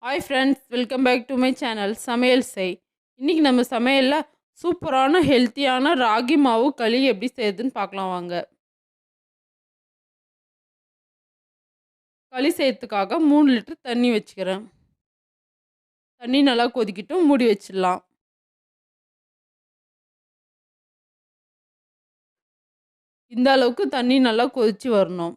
Hi friends, welcome back to my channel Samayal Say. இன்னைக்கு நம்ம சமையல்ல சூப்பரான ஹெல்த்தியான ராகி மாவு களி எப்படி செய்யுதுன்னு பார்க்கலாம் வாங்க. களி செய்யறதுக்காக 3 லிட்டர் தண்ணி வச்சுக்கிறேன். தண்ணி நல்லா கொதிக்கட்டும், மூடி வச்சிடலாம். இந்த அளவுக்கு தண்ணி நல்லா கொதிச்சு வரணும்.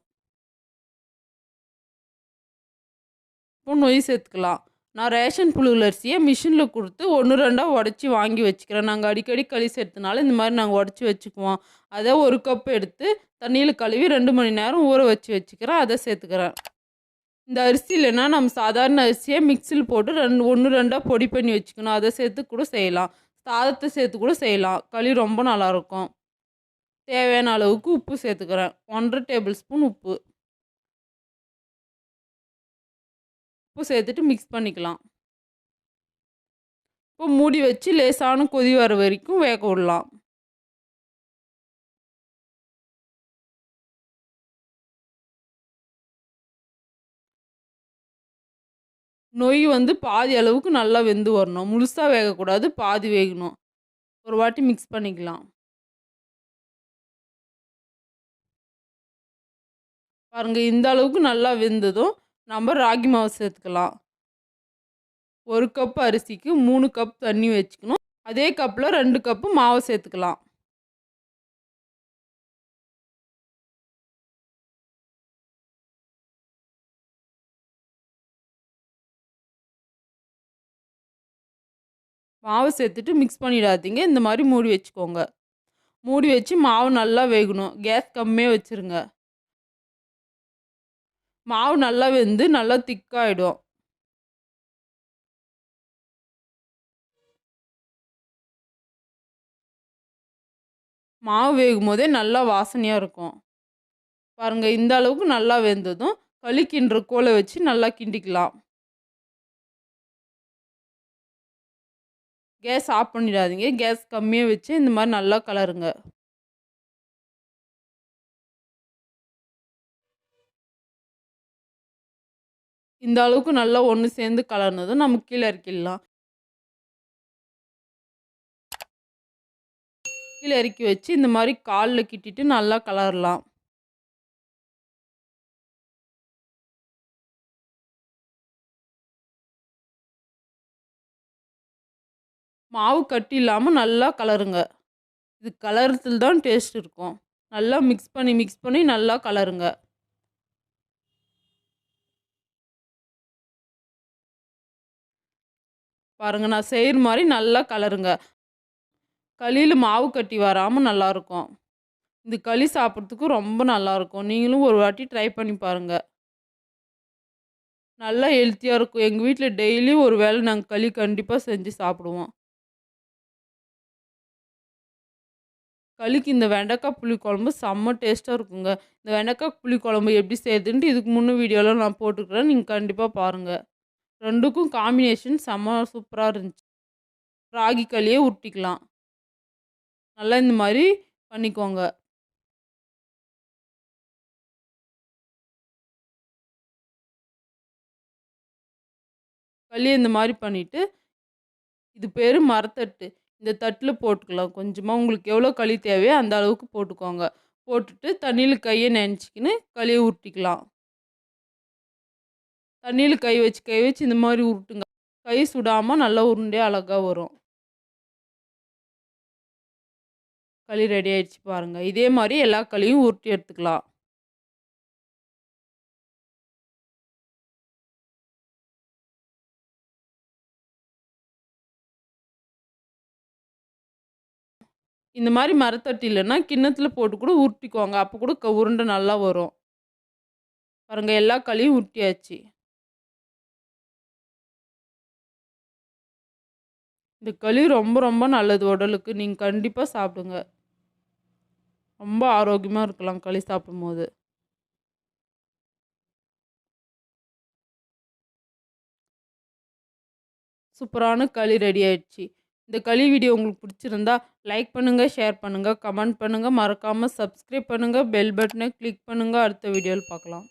இப்போ நொய் சேர்த்துக்கலாம். நான் ரேஷன் புழுங்கல் அரிசியை மிஷினில் கொடுத்து 1-2 உடச்சி வாங்கி வச்சுக்கிறேன். நாங்கள் அடிக்கடி களி சேர்த்தனால இந்த மாதிரி நாங்கள் உடச்சி வச்சுக்குவோம். அதை 1 கப் எடுத்து தண்ணியில் கழுவி 2 மணி நேரம் ஊற வச்சு வச்சுக்கிறேன். அதை சேர்த்துக்கிறேன். இந்த அரிசி இல்லைன்னா நம்ம சாதாரண அரிசியை மிக்சியில் போட்டு 1-2 பொடி பண்ணி வச்சுக்கணும். அதை சேர்த்து கூட செய்யலாம். சாதத்தை சேர்த்து கூட செய்யலாம். களி ரொம்ப நல்லாயிருக்கும். தேவையான அளவுக்கு உப்பு சேர்த்துக்கிறேன். 1½ டேபிள் ஸ்பூன் உப்பு சேர்த்துட்டு மிக்ஸ் பண்ணிக்கலாம். இப்போ மூடி வச்சு லேசான கொதி வர வரைக்கும் வேக விடலாம். நொய் பாதி அளவுக்கு நல்லா வெந்து வரணும். முழுசாக வேகக்கூடாது, பாதி வேகணும். ஒரு வாட்டி மிக்ஸ் பண்ணிக்கலாம். பாருங்க, இந்த அளவுக்கு நல்லா வெந்ததும் நம்ம ராகி மாவு சேர்த்துக்கலாம். 1 கப் அரிசிக்கு 3 கப் தண்ணி வச்சுக்கணும். அதே கப்பில் 2 கப்பு மாவு சேர்த்துக்கலாம். மாவு சேர்த்துட்டு மிக்ஸ் பண்ணிடாதீங்க. இந்த மாதிரி மூடி வச்சுக்கோங்க. மூடி வச்சு மாவு நல்லா வேகணும். கேஸ் கம்மியாக வச்சுருங்க. மாவு நல்லா வெந்து நல்லா திக்காயிடும். மாவு வேகும் போதே நல்லா வாசனையாக இருக்கும். பாருங்கள், இந்த அளவுக்கு நல்லா வெந்ததும் களி கிண்டுற கோலை வச்சு நல்லா கிண்டிக்கலாம். கேஸ் ஆஃப் பண்ணிடாதீங்க. கேஸ் கம்மியாக வச்சு இந்த மாதிரி நல்லா கலருங்க. இந்த அளவுக்கு நல்லா ஒன்று சேர்ந்து கலர்னதும் நம்ம கீழே இறக்கிடலாம். கீழே இறக்கி வச்சு இந்த மாதிரி காலில் கிட்டிட்டு நல்லா கலரலாம். மாவு கட்டி இல்லாமல் நல்லா கலருங்க. இது கலரத்தில் தான் டேஸ்ட் இருக்கும். நல்லா மிக்ஸ் பண்ணி நல்லா கலருங்க. பாருங்கள், நான் செய்கிற மாதிரி நல்லா கலருங்க. களியில் மாவு கட்டி வராமல் நல்லாயிருக்கும். இந்த களி சாப்பிட்றதுக்கு ரொம்ப நல்லாயிருக்கும். நீங்களும் ஒரு வாட்டி ட்ரை பண்ணி பாருங்கள். நல்லா ஹெல்த்தியாக இருக்கும். எங்கள் வீட்டில் டெய்லி ஒரு வேளை நாங்கள் களி கண்டிப்பாக செஞ்சு சாப்பிடுவோம். களிக்கு இந்த வெண்டைக்காய் புளிக்குழம்பு செம்ம டேஸ்ட்டாக இருக்குங்க. இந்த வெண்டைக்காய் புளிக்குழம்பு எப்படி செய்யுதுன்ட்டு இதுக்கு முன்னே வீடியோவில் நான் போட்டுக்கிறேன். நீங்கள் கண்டிப்பாக பாருங்கள். ரெண்டுக்கும் காம்பினேஷன் செம்ம சூப்பராக இருந்துச்சு. ராகி களியே உருட்டிக்கலாம். நல்லா இந்த மாதிரி பண்ணிக்கோங்க. களி இந்த மாதிரி பண்ணிவிட்டு இது பேர் மரத்தட்டு. இந்த தட்டில் போட்டுக்கலாம். கொஞ்சமாக உங்களுக்கு எவ்வளோ களி தேவையோ அந்த அளவுக்கு போட்டுக்கோங்க. போட்டுட்டு தண்ணியில் கையை நினச்சிக்கின்னு களியை உருட்டிக்கலாம். தண்ணியில் கை வச்சு இந்த மாதிரி உருட்டுங்க. கை சுடாமல் நல்லா உருண்டையாக அழகாக வரும். களி ரெடி ஆகிடுச்சு பாருங்கள். இதே மாதிரி எல்லா களியும் உருட்டி எடுத்துக்கலாம். இந்த மாதிரி மரத்தட்டு இல்லைன்னா கிண்ணத்தில் போட்டு கூட உருட்டிக்குவாங்க. அப்போ கூட உருண்டை நல்லா வரும். பாருங்கள், எல்லா களியும் உருட்டியாச்சு. இந்த களி ரொம்ப ரொம்ப நல்லது உடலுக்கு. நீங்கள் கண்டிப்பாக சாப்பிடுங்க. ரொம்ப ஆரோக்கியமாக இருக்கலாம் களி சாப்பிடும்போது. சூப்பரான களி ரெடி ஆயிடுச்சு. இந்த களி வீடியோ உங்களுக்கு பிடிச்சிருந்தா லைக் பண்ணுங்கள், ஷேர் பண்ணுங்கள், கமெண்ட் பண்ணுங்கள், மறக்காமல் சப்ஸ்கிரைப் பண்ணுங்கள், பெல் பட்டனை கிளிக் பண்ணுங்கள். அடுத்த வீடியோவில் பார்க்கலாம்.